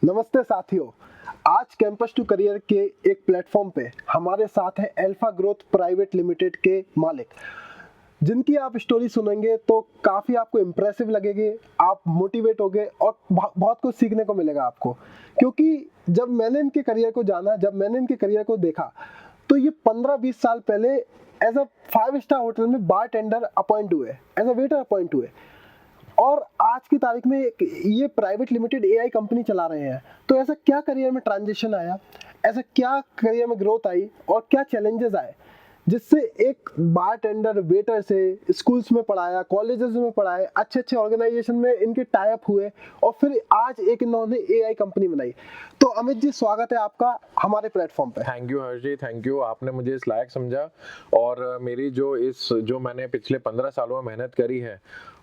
नमस्ते साथियों। आज कैंपस टू करियर के एक प्लेटफॉर्म पे हमारे साथ है अल्फा ग्रोथ प्राइवेट लिमिटेड के मालिक, जिनकी आप स्टोरी सुनेंगे तो काफ़ी आपको इम्प्रेसिव लगेगी, आप मोटिवेट होगे और बहुत कुछ सीखने को मिलेगा आपको। क्योंकि जब मैंने इनके करियर को जाना, जब मैंने इनके करियर को देखा, तो ये 15-20 साल पहले एज अ 5 स्टार होटल में बार टेंडर अपॉइंट हुए, एज अ वेटर अपॉइंट हुए, और आज की तारीख में ये प्राइवेट लिमिटेड एआई कंपनी चला रहे हैं। तो ऐसा क्या करियर में ट्रांजिशन आया, ऐसा क्या करियर में ग्रोथ आई और क्या चैलेंजेस आए, जिससे एक बार टेंडर वेटर से स्कूल्स में पढ़ाया, कॉलेजेस में पढ़ाए, अच्छे अच्छे ऑर्गेनाइजेशन में इनके टाई अप हुए और फिर आज एक इन्होंने एआई कंपनी बनाई। तो अमित जी, स्वागत है आपका हमारे प्लेटफॉर्म पे। Thank you Harsh ji, thank you. आपने मुझे इस लायक समझा और मेरी जो मैंने पिछले 15 सालों में मेहनत करी है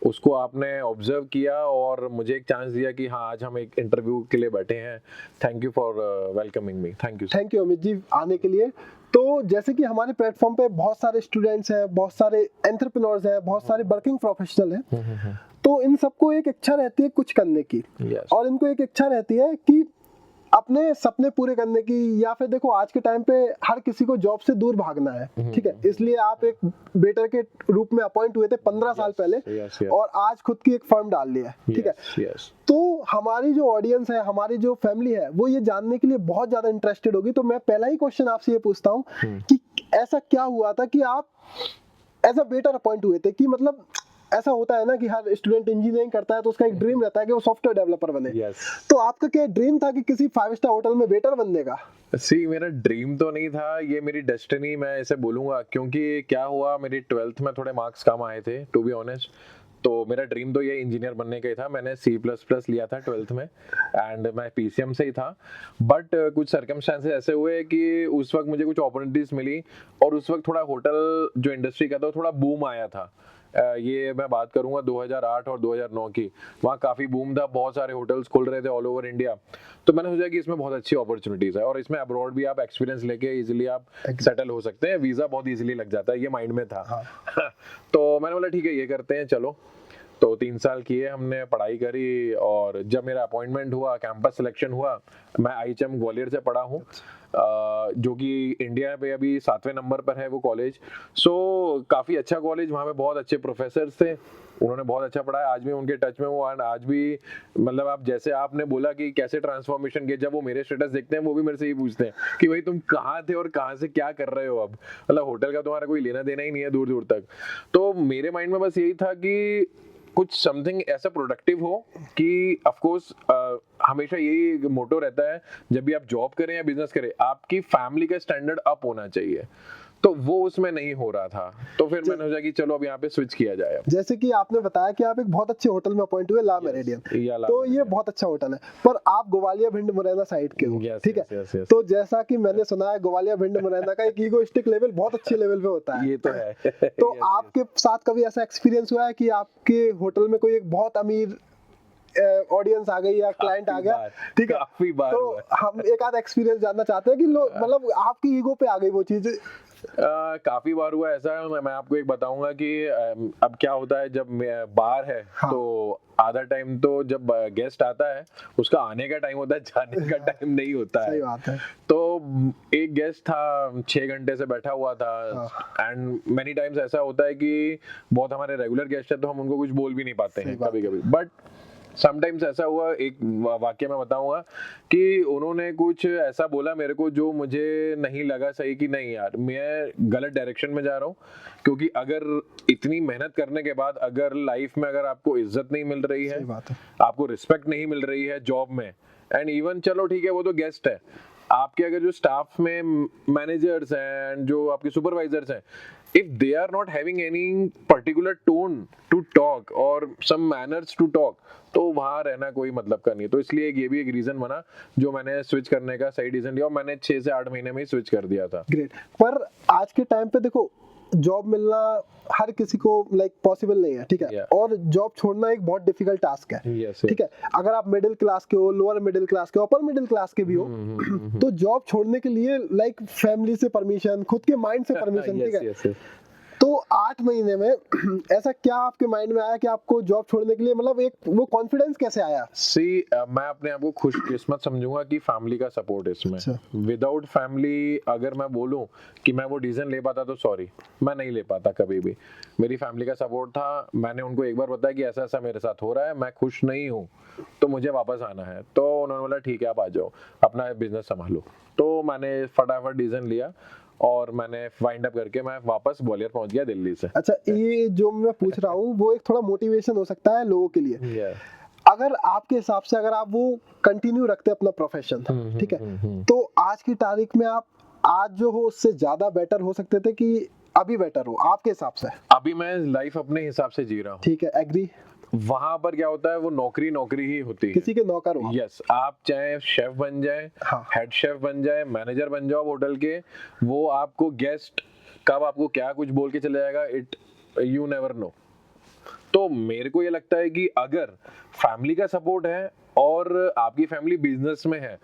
उसको आपने ऑब्जर्व किया और मुझे एक चांस दिया कि हाँ, आज हम एक इंटरव्यू के लिए बैठे हैं। Thank you for welcoming me. Thank you Amit ji आने के लिए। तो जैसे कि हमारे प्लेटफॉर्म पे बहुत सारे स्टूडेंट्स हैं, बहुत सारे एंटरप्रेन्योर्स हैं, बहुत सारे वर्किंग प्रोफेशनल हैं, तो इन सबको एक इच्छा रहती है कुछ करने की। और इनको एक इच्छा रहती है कि अपने सपने पूरे करने की, या फिर देखो आज के टाइम पे हर किसी को जॉब से दूर भागना है, ठीक है। इसलिए आप एक वेटर के रूप में अपॉइंट हुए थे 15 साल पहले, और आज खुद की एक फर्म डाल लिया है, ठीक है। तो हमारी जो ऑडियंस है, हमारी जो फैमिली है, वो ये जानने के लिए बहुत ज्यादा इंटरेस्टेड होगी। तो मैं पहला ही क्वेश्चन आपसे ये पूछता हूँ कि ऐसा क्या हुआ था कि आप एज अ वेटर अपॉइंट हुए थे? कि मतलब ऐसा होता है ना कि हर स्टूडेंट इंजीनियरिंग करता है तो उसका एक ड्रीम रहता है कि वो सॉफ्टवेयर डेवलपर बने। तो आपका क्या ड्रीम था कि किसी 5 स्टार होटल में वेटर बनने का? मेरा ड्रीम तो नहीं था, ये मेरी डेस्टिनी मैं ऐसे बोलूंगा। क्योंकि क्या हुआ, मेरी 12th में थोड़े मार्क्स कम आए थे, टू बी ऑनेस्ट। तो मेरा ड्रीम तो ये इंजीनियर बनने का ही था। मैंने C++ लिया था 12th में एंड मैं PCM से ही था। बट कुछ सर्कमस्टेंसेस ऐसे हुए कि उस वक्त मुझे कुछ अपॉर्चुनिटीज मिली और उस वक्त थोड़ा होटल जो इंडस्ट्री का था थोड़ा बूम आया था। ये मैं बात करूंगा 2008 और 2009 की। वहाँ काफी बूम था, बहुत सारे होटल्स खुल रहे थे ऑल ओवर इंडिया। तो मैंने सोचा कि इसमें बहुत अच्छी अपॉर्चुनिटीज है और इसमें अब्रॉड भी आप एक्सपीरियंस लेके इजीली आप सेटल हो सकते हैं, वीजा बहुत इजीली लग जाता है, ये माइंड में था। हाँ। तो मैंने बोला ठीक है, ये करते हैं, चलो। तो 3 साल किए हमने, पढ़ाई करी, और जब मेरा अपॉइंटमेंट हुआ, कैंपस सिलेक्शन हुआ, मैं IHM ग्वालियर से पढ़ा हूँ, जो कि इंडिया पे अभी 7वें नंबर पर है वो कॉलेज। सो काफ़ी अच्छा कॉलेज, वहाँ पे बहुत अच्छे प्रोफेसर्स थे, उन्होंने बहुत अच्छा पढ़ाया। आज भी उनके टच में हूँ एंड आज भी मतलब आप जैसे आपने बोला कि कैसे ट्रांसफॉर्मेशन किया, जब वो मेरे स्टेटस देखते हैं वो भी मेरे से ही पूछते हैं कि भाई तुम कहाँ थे और कहाँ से क्या कर रहे हो अब। मतलब होटल का तुम्हारा कोई लेना देना ही नहीं है दूर दूर तक। तो मेरे माइंड में बस यही था कि कुछ समथिंग ऐसा प्रोडक्टिव हो कि ऑफ कोर्स हमेशा यही मोटो रहता है, जब भी आप जॉब करें या बिजनेस करें, आपकी फैमिली का स्टैंडर्ड अप होना चाहिए। तो वो उसमें नहीं हो रहा था, तो फिर मैंने सोचा कि चलो अब यहाँ पे स्विच किया जाए। जैसे कि आपने बताया कि आप एक बहुत अच्छे होटल में अपॉइंट हुए, ला मेरिडियन। तो ये बहुत अच्छा होटल है, पर आप ग्वालियर भिंड मुरैना साइड के हो, ठीक है। तो जैसा कि मैंने सुना है, ग्वालियर भिंड मुरैना का एक ईगोइस्टिक लेवल बहुत अच्छे लेवल पे होता है। ये तो है। तो आपके साथ कभी ऐसा एक्सपीरियंस हुआ है कि आपके होटल में कोई एक बहुत अमीर ऑडियंस आ गई या क्लाइंट आ गया, ठीक है? काफी बार तो हम एक आध एक्सपीरियंस जानना चाहते हैं कि मतलब आपकी ईगो पे आ गई वो चीज। काफी बार हुआ ऐसा है। मैं आपको एक बताऊंगा कि अब क्या होता है, जब बार है हाँ। तो आधा टाइम तो जब गेस्ट आता है उसका आने का टाइम होता है, जाने का टाइम नहीं होता है। सही बात है। तो एक गेस्ट था 6 घंटे से बैठा हुआ था एंड मेनी टाइम्स ऐसा होता है कि बहुत हमारे रेगुलर गेस्ट है तो हम उनको कुछ बोल भी नहीं पाते हैं कभी कभी। बट समटाइम्स ऐसा हुआ, एक वाक्य मैं बताऊंगा कि उन्होंने कुछ ऐसा बोला मेरे को जो मुझे नहीं लगा सही, कि नहीं यार मैं गलत डायरेक्शन में जा रहा हूँ। क्योंकि अगर इतनी मेहनत करने के बाद अगर लाइफ में अगर आपको इज्जत नहीं मिल रही है, आपको रिस्पेक्ट नहीं मिल रही है जॉब में, एंड इवन चलो ठीक है वो तो गेस्ट है, आपके अगर जो स्टाफ में मैनेजर्स हैं एंड जो आपके सुपरवाइजर्स हैं, if they are not having any particular tone to talk or some manners to talk, तो वहाँ रहना कोई मतलब का नहीं है। तो इसलिए ये भी एक रीजन बना जो मैंने स्विच करने का सही डिसीजन लिया और मैंने 6 से 8 महीने में ही स्विच कर दिया था। ग्रेट। पर आज के टाइम पे देखो, जॉब मिलना हर किसी को लाइक पॉसिबल नहीं है, ठीक है। और जॉब छोड़ना एक बहुत डिफिकल्ट टास्क है, ठीक है। अगर आप मिडिल क्लास के हो, लोअर मिडिल क्लास के हो, अपर मिडिल क्लास के भी हो, तो जॉब छोड़ने के लिए लाइक फैमिली से परमिशन, खुद के माइंड से परमिशन, ठीक है। तो 8 महीने में ऐसा क्या आपके माइंड में आया कि आपको जॉब छोड़ने के लिए, मतलब एक वो कॉन्फिडेंस कैसे आया? मैं अपने आप को खुशकिस्मत समझूंगा कि फैमिली का सपोर्ट इसमें। अच्छा। विदाउट फैमिली अगर मैं बोलूं कि मैं वो डिसीजन ले पाता तो सॉरी, मैं नहीं ले पाता कभी भी। मेरी फैमिली का सपोर्ट था, मैंने उनको एक बार बताया कि ऐसा ऐसा मेरे साथ हो रहा है, मैं खुश नहीं हूँ, तो मुझे वापस आना है। तो उन्होंने बोला ठीक है आप आ जाओ, अपना बिजनेस संभालो। तो मैंने फटाफट डिसीजन लिया और मैंने वाइंड अप करके मैं वापस ग्वालियर पहुंच गया दिल्ली से। अच्छा, ये जो मैं पूछ रहा हूँ वो एक थोड़ा मोटिवेशन हो सकता है लोगों के लिए। अगर आपके हिसाब से अगर आप वो कंटिन्यू रखते अपना प्रोफेशन, ठीक है, तो आज की तारीख में आप आज जो हो उससे ज्यादा बेटर हो सकते थे कि अभी बेटर हो आपके हिसाब से? अभी मैं लाइफ अपने हिसाब से जी रहा हूँ। ठीक है, एग्री। वहां पर क्या होता है, वो नौकरी नौकरी ही होती है, किसी के नौकर हो। यस, आप चाहे शेफ बन जाए, हाँ। हेड शेफ बन जाए, मैनेजर बन जाओ होटल के, वो आपको गेस्ट कब आपको क्या कुछ बोल के चले जाएगा, इट यू नेवर नो। तो मेरे को ये लगता है कि अगर फैमिली का सपोर्ट है और आपकी फैमिली बिजनेस में है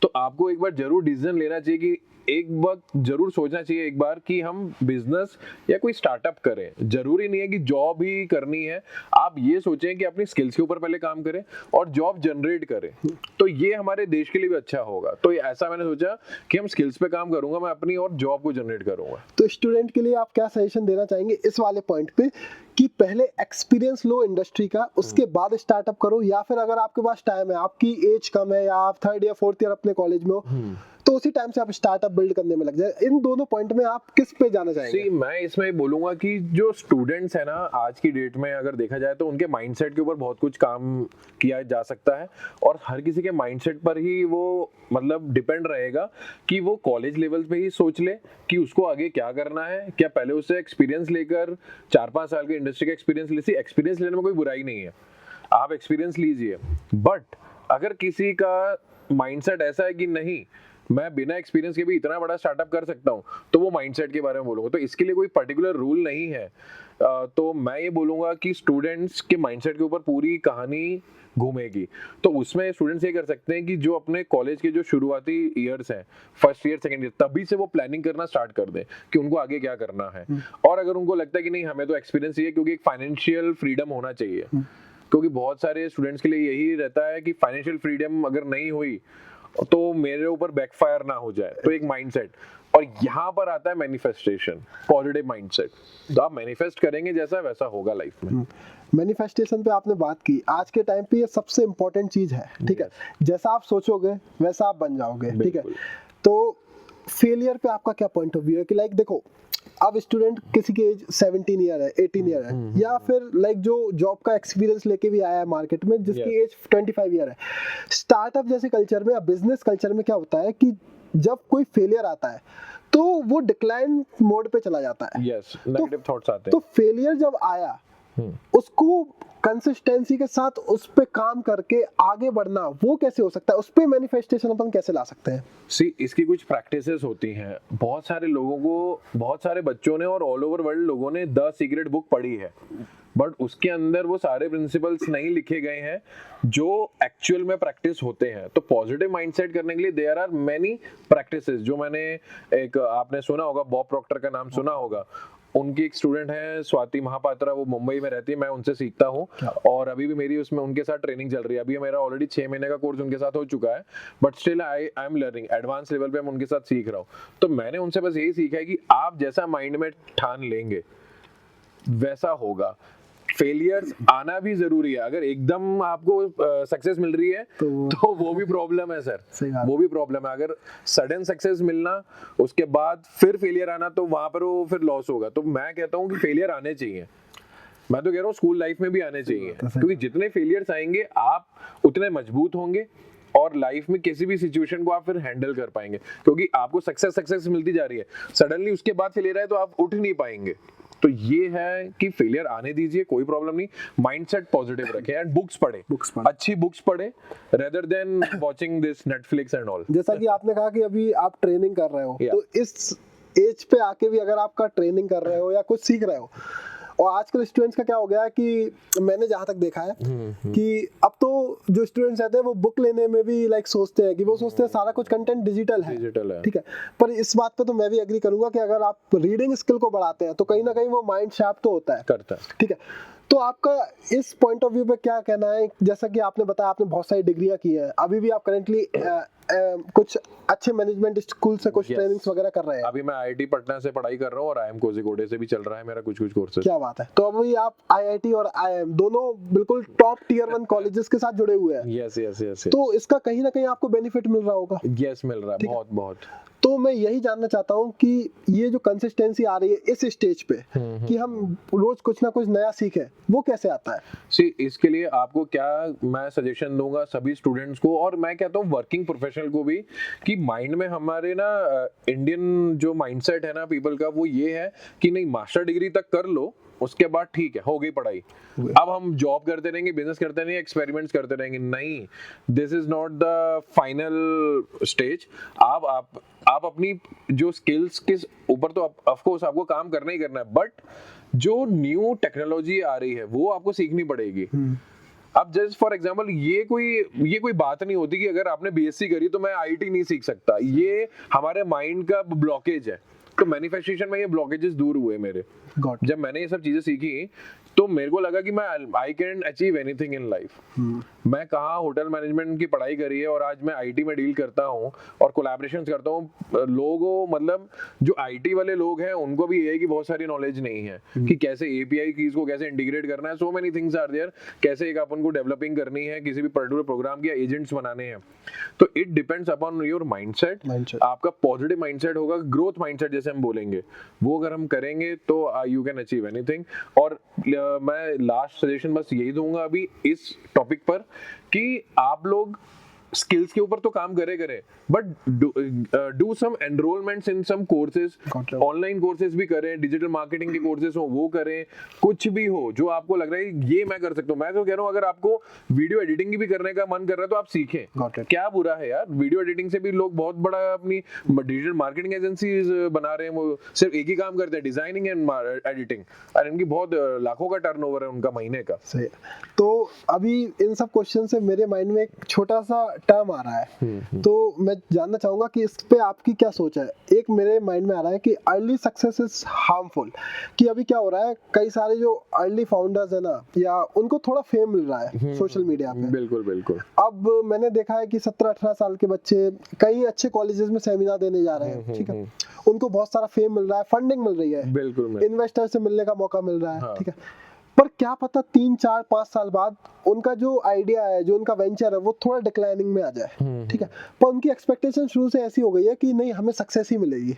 तो आपको एक बार जरूर डिसीजन लेना चाहिए कि एक वक्त जरूर सोचना चाहिए एक बार कि हम बिजनेस या कोई स्टार्टअप करें। जरूरी नहीं है कि जॉब ही करनी है, आप ये सोचें कि अपनी स्किल्स के ऊपर पहले काम करें और जॉब जनरेट करें, तो ये हमारे देश के लिए भी अच्छा होगा। तो ऐसा मैंने सोचा कि हम स्किल्स पे काम करूंगा मैं अपनी, और जॉब को जनरेट करूंगा। तो स्टूडेंट के लिए आप क्या सजेशन देना चाहेंगे इस वाले पॉइंट पे कि पहले एक्सपीरियंस लो इंडस्ट्री का, उसके बाद स्टार्टअप करो, या फिर अगर आपके पास टाइम है, आपकी एज कम है, या आप 3rd या 4th ईयर अपने कॉलेज में हो, तो उसी टाइम से आप स्टार्टअप बिल्ड करने में लग जाए? इन दोनों पॉइंट में आप किस पे जाना चाहेंगे? मैं इसमें बोलूंगा कि जो स्टूडेंट्स है ना आज की डेट में, अगर देखा जाए तो उनके माइंडसेट के ऊपर बहुत कुछ काम किया जा सकता है, और हर किसी के माइंडसेट पर ही वो मतलब डिपेंड रहेगा कि वो कॉलेज लेवल पे ही सोच ले कि उसको आगे क्या करना है, क्या पहले उससे एक्सपीरियंस लेकर 4-5 साल के इंडस्ट्री का एक्सपीरियंस लेने में कोई बुराई नहीं है, आप एक्सपीरियंस लीजिए। बट अगर किसी का माइंडसेट ऐसा है कि नहीं मैं बिना एक्सपीरियंस के भी इतना बड़ा स्टार्टअप कर सकता हूं, तो वो माइंडसेट के बारे में बोलूंगा। तो इसके लिए कोई पर्टिकुलर रूल नहीं है, तो मैं ये बोलूंगा कि स्टूडेंट्स के माइंडसेट के ऊपर पूरी कहानी घूमेगी। तो उसमें स्टूडेंट्स ये कर सकते हैं कि जो अपने कॉलेज के जो शुरुआती ईयर्स हैं, 1st ईयर 2nd ईयर, तभी से वो प्लानिंग करना स्टार्ट कर दें कि उनको आगे क्या करना है। और अगर उनको लगता है कि नहीं हमें तो एक्सपीरियंस चाहिए, क्योंकि एक फाइनेंशियल फ्रीडम होना चाहिए, क्योंकि बहुत सारे स्टूडेंट्स के लिए यही रहता है कि फाइनेंशियल फ्रीडम अगर नहीं हुई तो मेरे ऊपर बैकफायर ना हो जाए, तो एक माइंडसेट। और यहाँ पर आता है मैनिफेस्टेशन, पॉजिटिव माइंडसेट। तो आप मैनिफेस्ट करेंगे जैसा वैसा होगा लाइफ में। मैनिफेस्टेशन पे आपने बात की, आज के टाइम पे ये सबसे इम्पोर्टेंट चीज है, ठीक है, जैसा आप सोचोगे वैसा आप बन जाओगे, ठीक है। तो फेलियर पे आपका क्या पॉइंट ऑफ व्यू है कि लाइक देखो अब स्टूडेंट किसी की एज 17 ईयर है, 18 ईयर है, या फिर लाइक जो जॉब का एक्सपीरियंस लेके भी आया है मार्केट में जिसकी एज 25 ईयर है, स्टार्टअप जैसे कल्चर में या बिजनेस कल्चर में क्या होता है कि जब कोई फेलियर आता है तो वो डिक्लाइन मोड पे चला जाता है। यस, नेगेटिव थॉट्स आते हैं। तो फेलियर जब आया उसको कंसिस्टेंसी के साथ उस पे काम करके आगे बढ़ना, वो कैसे हो सकता है? उस पे मैनिफेस्टेशन अपन कैसे ला सकते हैं? इसकी कुछ प्रैक्टिसेस होती हैं। बहुत सारे लोगों को, बहुत सारे बच्चों ने और ऑल ओवर वर्ल्ड लोगों ने द सीक्रेट बुक पढ़ी है, बट उसके अंदर वो सारे प्रिंसिपल्स नहीं लिखे गए हैं जो एक्चुअल में प्रैक्टिस होते हैं। तो पॉजिटिव माइंडसेट करने के लिए देयर आर मेनी प्रैक्टिसेस, जो मैंने एक आपने सुना होगा, बॉब प्रॉक्टर का नाम सुना होगा। उनकी एक स्टूडेंट है स्वाति महापात्रा, वो मुंबई में रहती है, मैं उनसे सीखता हूँ और अभी भी मेरी उसमें उनके साथ ट्रेनिंग चल रही है। अभी मेरा ऑलरेडी 6 महीने का कोर्स उनके साथ हो चुका है, but still I am learning, advance level पे मैं उनके साथ सीख रहा हूँ। तो मैंने उनसे बस यही सीखा है कि आप जैसा माइंड में ठान लेंगे वैसा होगा। फेलियर्स आना भी जरूरी है, अगर एकदम आपको सक्सेस मिल रही है तो वो भी प्रॉब्लम है सर, वो भी प्रॉब्लम है। अगर सडन सक्सेस मिलना उसके बाद फिर फेलियर आना तो वहां पर वो फिर लॉस होगा। तो मैं कहता हूँ कि फेलियर आने चाहिए, मैं तो कह रहा हूँ स्कूल लाइफ में भी आने चाहिए, क्योंकि जितने फेलियर्स आएंगे आप उतने मजबूत होंगे और लाइफ में किसी भी सिचुएशन को आप फिर हैंडल कर पाएंगे। क्योंकि आपको सक्सेस मिलती जा रही है, सडनली उसके बाद फेलियर आए तो आप उठ नहीं पाएंगे। तो ये है कि फेलियर आने दीजिए, कोई प्रॉब्लम नहीं, माइंडसेट पॉजिटिव रखें एंड बुक्स पढ़े, अच्छी बुक्स पढ़े rather than watching this Netflix and all. जैसा कि आपने कहा कि अभी आप ट्रेनिंग कर रहे हो, तो इस एज पे आके भी अगर आपका ट्रेनिंग कर रहे हो या कुछ सीख रहे हो और आजकल स्टूडेंट्स का क्या हो गया है कि मैंने जहाँ तक देखा है कि अब तो जो स्टूडेंट्स रहते हैं वो बुक लेने में भी लाइक सोचते हैं कि वो सोचते हैं सारा कुछ कंटेंट डिजिटल है, ठीक है। पर इस बात पे तो मैं भी एग्री करूंगा कि अगर आप रीडिंग स्किल को बढ़ाते हैं तो कहीं ना कहीं वो माइंड शार्प तो होता है, करता है। ठीक है। तो आपका इस पॉइंट ऑफ व्यू पे क्या कहना है, जैसा कि आपने बताया आपने बहुत सारी डिग्रियां की हैं, अभी भी आप करेंटली कुछ अच्छे मैनेजमेंट स्कूल से कुछ ट्रेनिंग्स वगैरह कर रहे हैं? अभी मैं आईआईटी पटना से पढ़ाई कर रहा हूँ और आईएम कोझिकोड से भी चल रहा है मेरा कुछ कोर्सेज। क्या बात है। तो अभी आप आईआईटी और आईएम दोनों बिल्कुल टॉप टियर 1 कॉलेजेस के साथ जुड़े हुए हैं। Yes yes yes. तो इसका कहीं ना कहीं आपको बेनिफिट मिल रहा होगा। यस मिल रहा है, बहुत बहुत। तो मैं यही जानना चाहता हूँ कि ये जो कंसिस्टेंसी आ रही है इस स्टेज पे कि हम रोज कुछ ना कुछ नया सीखें, वो कैसे आता है? सी इसके लिए आपको क्या मैं सजेशन दूंगा सभी स्टूडेंट्स को, और मैं कहता हूँ वर्किंग प्रोफेशनल को भी, कि माइंड में हमारे ना इंडियन जो माइंडसेट है ना पीपल का, वो ये है कि नहीं मास्टर डिग्री तक कर लो, उसके बाद ठीक है हो गई पढ़ाई, अब हम जॉब करते रहेंगे, बिजनेस करते रहेंगे, एक्सपेरिमेंट्स करते रहेंगे। नहीं, this is not the final stage. आप अपनी जो स्किल्स के ऊपर तो ऑफ कोर्स आपको काम करना ही करना है, बट जो न्यू टेक्नोलॉजी आ रही है वो आपको सीखनी पड़ेगी। अब जस्ट फॉर एग्जांपल ये कोई बात नहीं होती कि अगर आपने बीएससी करी तो मैं आईटी नहीं सीख सकता, ये हमारे माइंड का ब्लॉकेज है। तो मैनिफेस्टेशन में ये ब्लॉकेजेस दूर हुए मेरे। जब मैंने ये सब चीजें सीखी तो मेरे को लगा कि मैं I can achieve anything in life. मैं कहाँ होटल मैनेजमेंट की पढ़ाई करी है और आज मैं आईटी में डील करता हूँ और कोलैबोरेशंस करता हूँ लोगों, मतलब जो आईटी वाले लोग हैं उनको भी ये है कि बहुत सारी नॉलेज नहीं है कि कैसे एपीआई कीज को कैसे इंटीग्रेट करना है। So many things are there, कैसे एक अपन को डेवलपिंग करनी है, किसी भी पर्टिकुलर प्रोग्राम के एजेंट्स बनाने हैं। तो it depends upon your mindset. आपका पॉजिटिव माइंडसेट होगा, ग्रोथ माइंडसेट जैसे हम बोलेंगे, वो अगर हम करेंगे तो यू कैन अचीव एनीथिंग। और मैं लास्ट सजेशन बस यही दूंगा अभी इस टॉपिक पर कि आप लोग स्किल्स के ऊपर तो काम करे, but do some enrolments in some courses, online courses भी करें, डिजिटल मार्केटिंग के कोर्सेज हो वो करें, कुछ भी हो जो आपको लग रहा है ये मैं कर सकता हूँ। मैं तो कह रहा हूँ अगर आपको वीडियो एडिटिंग की भी करने का मन कर रहा है तो आप सीखें, क्या बुरा है यार। वीडियो एडिटिंग से भी लोग बहुत बड़ा अपनी डिजिटल मार्केटिंग एजेंसीज बना रहे हैं, वो सिर्फ एक ही काम करते हैं, डिजाइनिंग एंड एडिटिंग, और इनकी बहुत लाखों का टर्नओवर है उनका महीने का। सही। तो अभी इन सब क्वेश्चन से मेरे माइंड में एक छोटा सा टर्म आ रहा है, तो मैं जानना चाहूंगा कि इस पे आपकी क्या सोच है। एक मेरे माइंड में आ रहा है कि अर्ली सक्सेस इज हार्मफुल, कि अभी क्या हो रहा है कई सारे जो अर्ली फाउंडर्स है ना, या उनको थोड़ा फेम मिल रहा है सोशल मीडिया पे। बिल्कुल बिल्कुल। अब मैंने देखा है कि 17-18 साल के बच्चे कई अच्छे कॉलेजेस में सेमिनार देने जा रहे हैं, ठीक है, उनको बहुत सारा फेम मिल रहा है, फंडिंग मिल रही है, बिल्कुल इन्वेस्टर से मिलने का मौका मिल रहा है, ठीक है। पर क्या पता 3-4-5 साल बाद उनका जो आइडिया है, जो उनका वेंचर है, वो थोड़ा डिक्लाइनिंग में आ जाए, ठीक है। पर उनकी एक्सपेक्टेशन शुरू से ऐसी हो गई है कि नहीं हमें सक्सेस ही मिलेगी।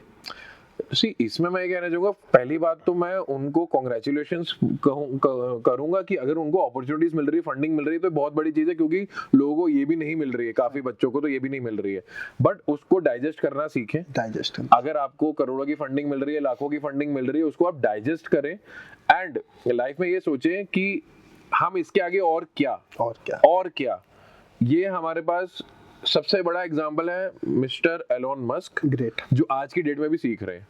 सी इसमें मैं ये कहना चाहूंगा, पहली बात तो मैं उनको कॉन्ग्रेचुलेशंस करूंगा कि अगर उनको अपॉर्चुनिटीज मिल रही है, फंडिंग मिल रही है, तो बहुत बड़ी चीज है, क्योंकि लोगों को ये भी नहीं मिल रही है, काफी बच्चों को तो ये भी नहीं मिल रही है। बट उसको डाइजेस्ट करना सीखें। अगर आपको करोड़ों की फंडिंग मिल रही है, लाखों की फंडिंग मिल रही है, उसको आप डाइजेस्ट करें एंड लाइफ में ये सोचें कि हम इसके आगे और क्या। ये हमारे पास सबसे बड़ा एग्जांपल है मिस्टर एलोन मस्क, ग्रेट, जो आज की डेट में भी सीख रहे हैं।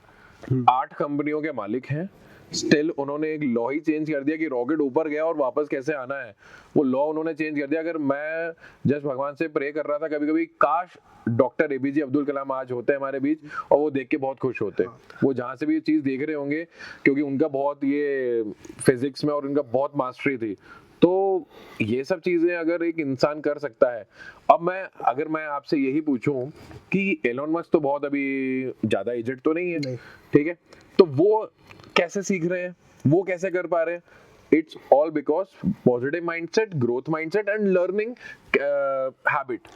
8 कंपनियों के मालिक हैं, स्टिल उन्होंने एक लॉ ही चेंज कर दिया कि रॉकेट ऊपर गया और वापस कैसे आना है, वो लॉ उन्होंने चेंज कर दिया। अगर मैं जस्ट भगवान से प्रे कर रहा था कभी कभी, काश डॉक्टर एपीजे अब्दुल कलाम आज होते हैं हमारे बीच और वो देख के बहुत खुश होते। वो जहाँ से भी ये चीज देख रहे होंगे, क्योंकि उनका बहुत ये फिजिक्स में और उनका बहुत मास्टरी थी। तो ये सब चीजें अगर एक इंसान कर सकता है। अब अगर मैं आपसे यही पूछूं कि एलोन मस्क तो बहुत अभी ज्यादा एजेड तो नहीं है, ठीक है, तो वो कैसे सीख रहे हैं, वो कैसे कर पा रहे हैं? It's all because positive mindset, growth mindset and learning habit.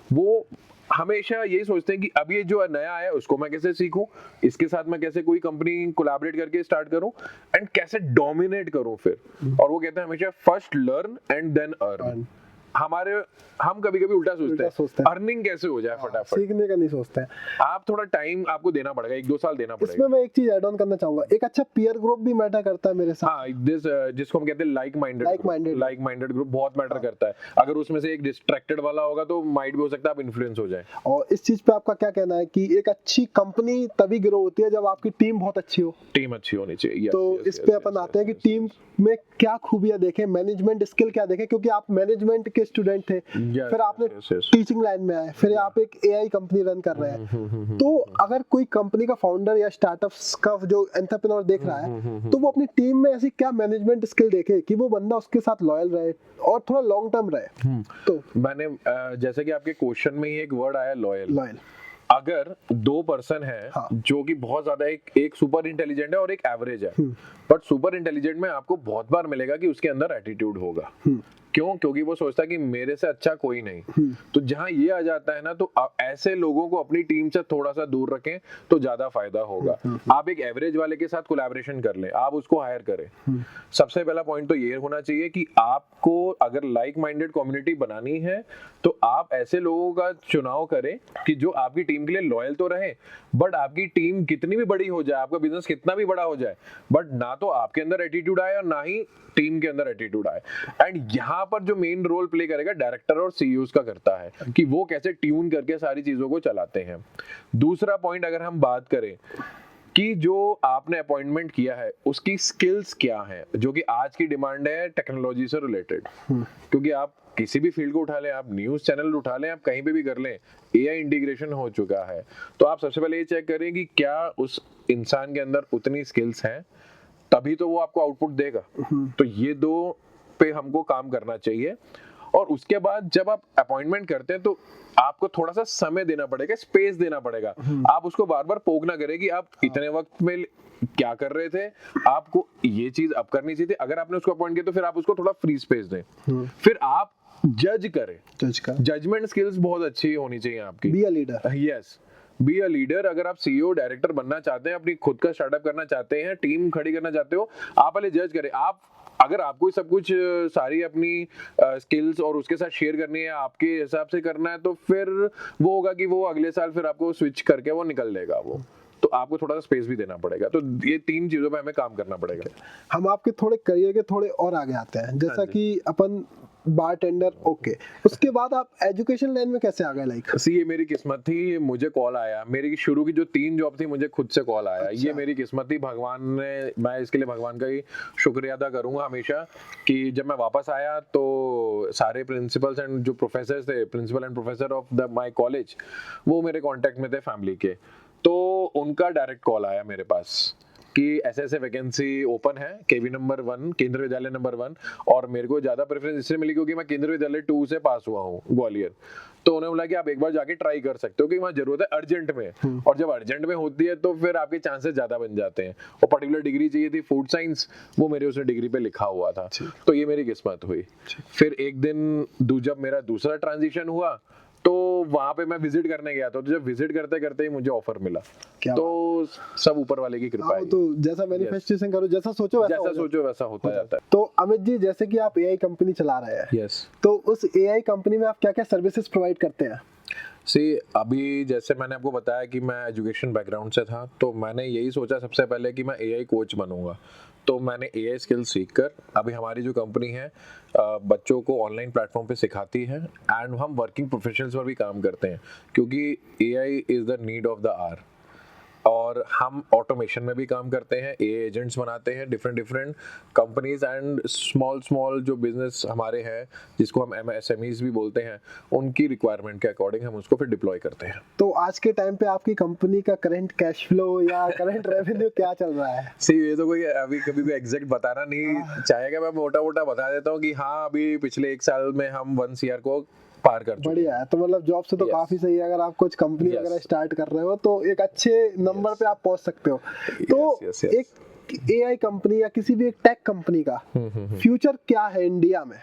वो हमेशा यही सोचते हैं कि अब ये जो नया आया उसको मैं कैसे सीखूं, इसके साथ मैं कैसे कोई कंपनी कोलैबोरेट करके स्टार्ट करूं एंड कैसे डोमिनेट करूं फिर। और वो कहते हैं हमेशा first learn and then earn. हम कभी कभी उल्टा सोचते सोचते हैं हैं। अर्निंग कैसे हो जाए फटाफट। सीखने का नहीं सोचते हैं। आप थोड़ा टाइम आपको देना पड़ेगा, 1-2 साल देना इसमें पड़ेगा। मैं एक चीज ऐड ऑन करना चाहूंगा, एक अच्छा पीयर ग्रुप भी मैटर करता है मेरे साथ। हाँ, जिसको हम कहते हैं लाइक माइंडेड ग्रुप बहुत मैटर करता है। अगर उसमें से एक डिस्ट्रैक्टेड वाला होगा तो माइट भी हो सकता है आप इन्फ्लुएंस हो जाए। और इस चीज पे आपका क्या कहना है कि एक अच्छी कंपनी तभी ग्रो होती है जब आपकी टीम बहुत अच्छी हो? टीम अच्छी होनी चाहिए। तो इस पे अपन आते हैं कि टीम में क्या खूबियां देखें, मैनेजमेंट स्किल क्या देखें, क्योंकि आप मैनेजमेंट के स्टूडेंट थे, फिर आपने टीचिंग लाइन में आए, फिर आप एक एआई कंपनी रन कर रहे हैं। तो अगर कोई कंपनी का फाउंडर या स्टार्टअप्स का जो एंटरप्रेन्योर देख रहा है, तो वो अपनी टीम में ऐसी क्या मैनेजमेंट स्किल देखे कि वो बंदा उसके साथ लॉयल रहे और थोड़ा लॉन्ग टर्म रहे? तो मैंने जैसे कि आपके क्वेश्चन में ही एक वर्ड आया लॉयल। अगर 2 पर्सन है हाँ। जो कि बहुत ज्यादा एक सुपर इंटेलिजेंट है और एक एवरेज है, बट सुपर इंटेलिजेंट में आपको बहुत बार मिलेगा कि उसके अंदर एटीट्यूड होगा। क्यों? क्योंकि वो सोचता है कि मेरे से अच्छा कोई नहीं। तो जहां ये आ जाता है ना, तो ऐसे लोगों को अपनी टीम से थोड़ा सा दूर रखें तो ज्यादा फायदा होगा। आप एक एवरेज वाले के साथ कोलैबोरेशन कर लें, आप उसको हायर करें। सबसे पहला पॉइंट तो ये होना चाहिए कि आपको अगर लाइक माइंडेड कम्युनिटी बनानी है तो आप ऐसे लोगों का चुनाव करें कि जो आपकी टीम के लिए लॉयल तो रहे, बट आपकी टीम कितनी भी बड़ी हो जाए, आपका बिजनेस कितना भी बड़ा हो जाए, बट ना तो आपके अंदर एटीट्यूड आए और ना ही टीम के अंदर एटीट्यूड आए। एंड यहाँ पर जो मेन रोल प्ले करेगा डायरेक्टर और सीईओ का करता है कि वो कैसे ट्यून करके सारी चीजों को चलाते हैं। दूसरा पॉइंट अगर हम बात करें कि जो आपने अपॉइंटमेंट किया है उसकी स्किल्स क्या हैं, जो कि आज की डिमांड है टेक्नोलॉजी से रिलेटेड। क्योंकि आप किसी भी फील्ड को उठा लें, आप न्यूज चैनल उठा लें, आप कहीं पे भी कर लें, एआई इंटीग्रेशन हो चुका है। तो आप सबसे पहले ये चेक करें कि क्या उस इंसान के अंदर उतनी स्किल्स हैं, तभी तो वो आपको आउटपुट देगा। तो ये 2 पे हमको काम करना चाहिए। और उसके बाद जब आप अपॉइंटमेंट करते हैं तो आपको थोड़ा सा समय देना पड़ेगा, स्पेस देना पड़ेगा। आप उसको बार बार पोक ना करें कि आप इतने वक्त में क्या कर रहे थे, आपको ये चीज अब करनी चाहिए थी। अगर आपने उसको अपॉइंट किया तो फिर आप उसको थोड़ा फ्री स्पेस दें। फिर आप जज करें। जजमेंट स्किल्स बहुत अच्छी होनी चाहिए आपकी। Be a leader. Yes, be a leader. अगर आप सीईओ डायरेक्टर बनना चाहते हैं, अपनी खुद का स्टार्टअप करना चाहते हैं, टीम खड़ी करना चाहते हो, आप पहले जज करें। आप अगर आपको सब कुछ सारी अपनी स्किल्स और उसके साथ शेयर करनी है, आपके हिसाब से करना है, तो फिर वो होगा कि वो अगले साल फिर आपको स्विच करके वो निकल लेगा वो। तो आपको थोड़ा सा स्पेस भी देना पड़ेगा। तो ये 3 चीजों पे हमें काम करना पड़ेगा। हम आपके थोड़े करियर के थोड़े और आगे आते हैं, जैसा कि अपन बारटेंडर, ओके, उसके बाद आप एजुकेशन लाइन में कैसे आ गए? लाइक ये मेरी किस्मत थी, मुझे कॉल आया। मेरी शुरू की जो 3 जॉब थी, मुझे खुद से कॉल आया। ये मेरी किस्मत थी, भगवान ने, मैं इसके लिए भगवान का ही शुक्रिया अदा करूंगा हमेशा कि जब मैं वापस आया तो सारे प्रिंसिपल्स एंड जो प्रोफेसर्स थे, principal and professor of my college, वो मेरे कांटेक्ट में थे फैमिली के। तो उनका डायरेक्ट कॉल आया मेरे पास कि ऐसे वैकेंसी ओपन है केवी नंबर 1, केंद्रीय विद्यालय नंबर 1। और मेरे को ज्यादा प्रेफरेंस इसलिए मिली क्योंकि मैं केंद्रीय विद्यालय 2 से पास हुआ हूँ, ग्वालियर। तो उन्होंने बोला कि आप एक बार जाके ट्राई कर सकते हो कि वहाँ जरूरत है अर्जेंट में। और जब अर्जेंट में होती है तो फिर आपके चांसेस ज्यादा बन जाते हैं। और पर्टिकुलर डिग्री चाहिए थी फूड साइंस, वो मेरे उस डिग्री पे लिखा हुआ था। तो ये मेरी किस्मत हुई। फिर एक दिन जब मेरा दूसरा ट्रांजिशन हुआ तो वहां पे मैं विजिट करने गया था। तो जब विजिट करते करते ही मुझे ऑफर मिला। तो सब ऊपर वाले की कृपा है। तो जैसा मैनिफेस्टेशन करो, जैसा सोचो वैसा होता जाता है। तो अमित जी, जैसे कि आप एआई कंपनी चला रहे हैं, यस, तो उस एआई कंपनी में आप क्या क्या सर्विसेज प्रोवाइड करते हैं? अभी जैसे मैंने आपको बताया कि मैं एजुकेशन बैकग्राउंड से था, तो मैंने यही सोचा सबसे पहले कि मैं एआई कोच बनूंगा। तो मैंने एआई स्किल्स सीखकर अभी हमारी जो कंपनी है बच्चों को ऑनलाइन प्लेटफॉर्म पे सिखाती है। एंड हम वर्किंग प्रोफेशनल्स पर भी काम करते हैं क्योंकि AI is the need of the hour. और हम ऑटोमेशन में भी काम करते हैं, एआई एजेंट्स बनाते हैं डिफरेंट कंपनीज एंड स्मॉल जो बिजनेस हमारे हैं, जिसको हम एमएसएमईज भी बोलते हैं, उनकी रिक्वायरमेंट के अकॉर्डिंग हम उसको फिर डिप्लॉय करते हैं। तो आज के टाइम पे आपकी कंपनी का करंट कैश फ्लो या करंट रेवेन्यू क्या चल रहा है? ये तो कोई अभी कभी भी एग्जैक्ट बताना नहीं चाहेगा। मैं मोटा बता देता हूँ कि हाँ, अभी पिछले 1 साल में हम 1 CR को पार कर चुके। बढ़िया है। तो मतलब जॉब से तो काफी सही है। अगर आप कुछ कंपनी वगैरह स्टार्ट कर रहे हो तो एक अच्छे नंबर पे आप पहुंच सकते हो। तो एक एआई कंपनी या किसी भी एक टेक कंपनी का फ्यूचर क्या है इंडिया में?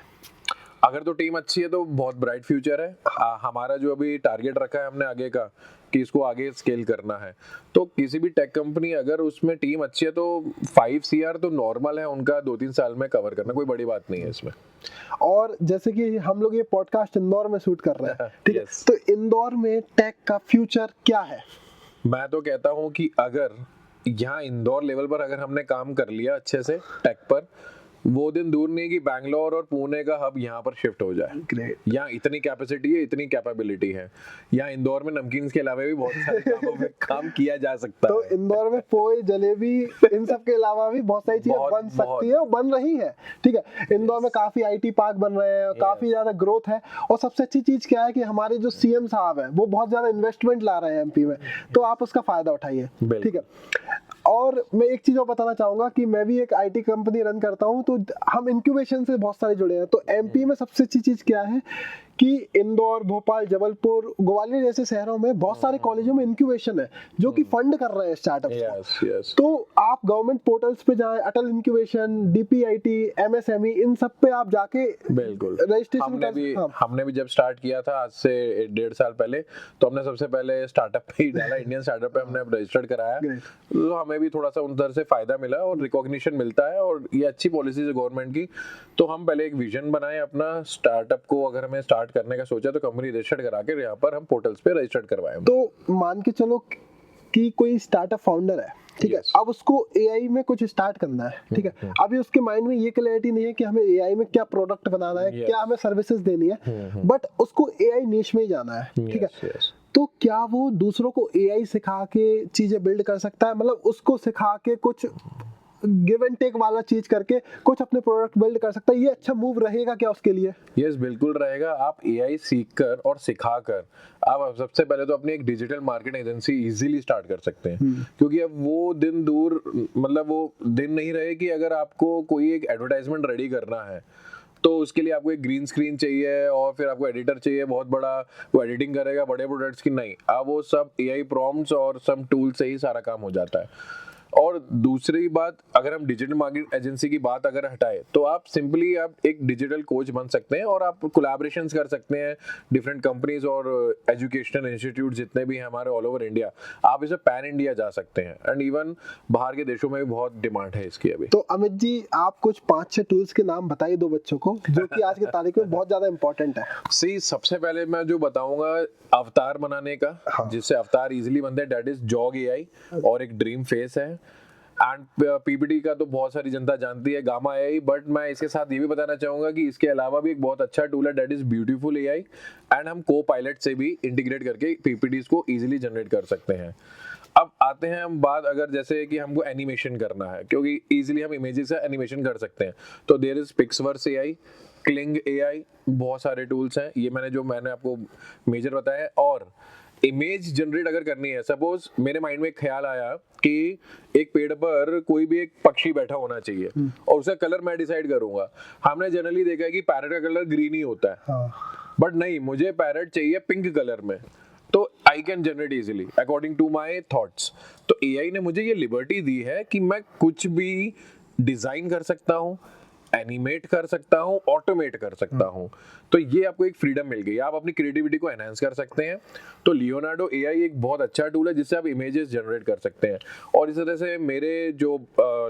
अगर तो टीम अच्छी है तो बहुत ब्राइट फ्यूचर है। हमारा जो अभी टारगेट रखा है हमने आगे का कि इसको आगे स्केल करना है, तो किसी भी टेक कंपनी अगर उसमें टीम अच्छी है तो 5 CR तो नॉर्मल है उनका 2-3 साल में कवर करना, कोई बड़ी बात नहीं है इसमें। और जैसे कि हम लोग ये पॉडकास्ट इंदौर में शूट कर रहे हैं, ठीक है, Yes. तो इंदौर में टेक का फ्यूचर क्या है? मैं तो कहता हूँ कि अगर यहाँ इंदौर लेवल पर अगर हमने काम कर लिया अच्छे से टेक पर, वो दिन दूर नहीं कि बैंगलोर और पुणे का हब यहाँ पर शिफ्ट हो जाए। ग्रेट। यहाँ इतनी कैपेसिटी है, इतनी कैपेबिलिटी है। यहाँ इंदौर में नमकीन के अलावा भी बहुत सारे कामों में काम किया जा सकता तो है। इंदौर में पोए, जलेबी, इन सब के अलावा भी बहुत सारी चीजें बहुत- बन सकती बहुत। है और बन रही है, ठीक है। इंदौर में काफी IT पार्क बन रहे हैं, काफी ज्यादा ग्रोथ है, और सबसे अच्छी चीज क्या है कि हमारे जो CM साहब है वो बहुत ज्यादा इन्वेस्टमेंट ला रहे हैं MP में, तो आप उसका फायदा उठाइए, बिल्कुल। ठीक है। और मैं एक चीज और बताना चाहूंगा कि मैं भी एक IT कंपनी रन करता हूं, तो हम इंक्यूबेशन से बहुत सारे जुड़े हैं। तो MP में सबसे अच्छी चीज क्या है कि इंदौर, भोपाल, जबलपुर, ग्वालियर जैसे शहरों में बहुत सारे कॉलेजों में इंक्यूबेशन है जो कि फंड कर रहे हैं स्टार्टअप्स को। Yes yes. तो आप गवर्नमेंट पोर्टल्स पे जाएं, अटल इंक्यूबेशन, DPIT, MSME, इन सब पे आप जाके बिल्कुल रजिस्ट्रेशन हमने भी जब स्टार्ट किया था आज से 1.5 साल पहले, तो हमने सबसे पहले स्टार्टअप पे ही डाला, इंडियन स्टार्टअप पे हमने रजिस्टर्ड कराया। Great. तो हमें भी थोड़ा सा उधर से फायदा मिला और रिकॉग्निशन मिलता है, और ये अच्छी पॉलिसीज है गवर्नमेंट की। तो हम पहले एक विजन बनाए अपना स्टार्टअप को, अगर हमें स्टार्ट करने का सोचा तो कंपनी रजिस्टर्ड करा के यहाँ पर हम पोर्टल्स पे रजिस्टर्ड करवाए। तो मान के चलो कि कोई स्टार्टअप फाउंडर है, ठीक है, Yes. अब उसको AI में कुछ स्टार्ट करना है, ठीक है, अभी उसके माइंड में ये क्लैरिटी नहीं है कि हमें AI में क्या प्रोडक्ट बनाना है, Yes. क्या हमें सर्विसेज देनी है, बट उसको AI निश में ही जाना है, ठीक है। Yes, yes. तो क्या वो दूसरों को AI सिखा के चीजें बिल्ड कर सकता है? मतलब उसको सिखा के कुछ गिव एंड टेक वाला चीज करके कुछ अपने प्रोडक्ट बिल्ड कर सकता है? ये अच्छा मूव रहेगा क्या उसके लिए? यस बिल्कुल रहेगा। आप AI सीखकर और सिखाकर आप सबसे पहले तो अपनी एक digital marketing agency easily start कर सकते हैं, क्योंकि अब वो दिन दूर, मतलब वो दिन नहीं रहे कि अगर आपको कोई एक एडवर्टाइजमेंट रेडी करना है तो उसके लिए आपको एक ग्रीन स्क्रीन चाहिए और फिर आपको एडिटर चाहिए बहुत बड़ा, वो एडिटिंग करेगा बड़े प्रोडक्ट्स की। नहीं, अब वो सब AI प्रॉम्प्ट्स और सब टूल से ही सारा काम हो जाता है। और दूसरी बात, अगर हम डिजिटल मार्केटिंग एजेंसी की बात अगर हटाए तो आप सिंपली आप एक डिजिटल कोच बन सकते हैं और आप कोलैबोरेशंस कर सकते हैं डिफरेंट कंपनीज और एजुकेशनल इंस्टीट्यूट जितने भी हैं हमारे ऑल ओवर इंडिया। आप इसे पैन इंडिया जा सकते हैं, एंड इवन बाहर के देशों में भी बहुत डिमांड है इसकी अभी। तो अमित जी, आप कुछ 5-6 टूल्स के नाम बताइए दो बच्चों को, जो कि आज की तारीख में बहुत ज्यादा इंपॉर्टेंट है। सी, सबसे पहले मैं जो बताऊंगा अवतार बनाने का, जिससे अवतार इजीली बनता है, दैट इज जॉग AI, और एक ड्रीम फेस है। एंड PPT का तो बहुत सारी जनता जानती है, गामा AI, बट मैं इसके साथ ये भी बताना चाहूंगा कि इसके अलावा भी एक बहुत अच्छा टूल है, that is beautiful AI, and हम को-पायलट से भी इंटीग्रेट करके PPTs को इजीली जनरेट कर सकते हैं। अब आते हैं हम बात, अगर जैसे कि हमको एनिमेशन करना है, क्योंकि इजीली हम इमेजेस से एनिमेशन कर सकते हैं, तो there is Pixverse AI, Kling AI, बहुत सारे टूल्स हैं। ये मैंने आपको मेजर बताया है। और इमेज जनरेट अगर करनी है, सपोज मेरे माइंड में एक ख्याल आया कि एक पेड़ पर कोई भी एक पक्षी बैठा होना चाहिए और उसका कलर मैं डिसाइड करूंगा। हमने जनरली देखा है कि पैरट का कलर ग्रीन ही होता है, बट नहीं, मुझे पैरट चाहिए पिंक कलर में, तो I can generate easily according to my thoughts. तो AI ने मुझे ये लिबर्टी दी है कि मैं कुछ भी डिजाइन कर सकता हूँ, एनिमेट कर सकता हूँ, ऑटोमेट कर सकता हूँ। तो ये आपको एक फ्रीडम मिल गई, आप अपनी क्रिएटिविटी को एनहांस कर सकते हैं। तो लियोनार्डो AI एक बहुत अच्छा टूल है जिससे आप इमेजेस जनरेट कर सकते हैं। और इस तरह से मेरे जो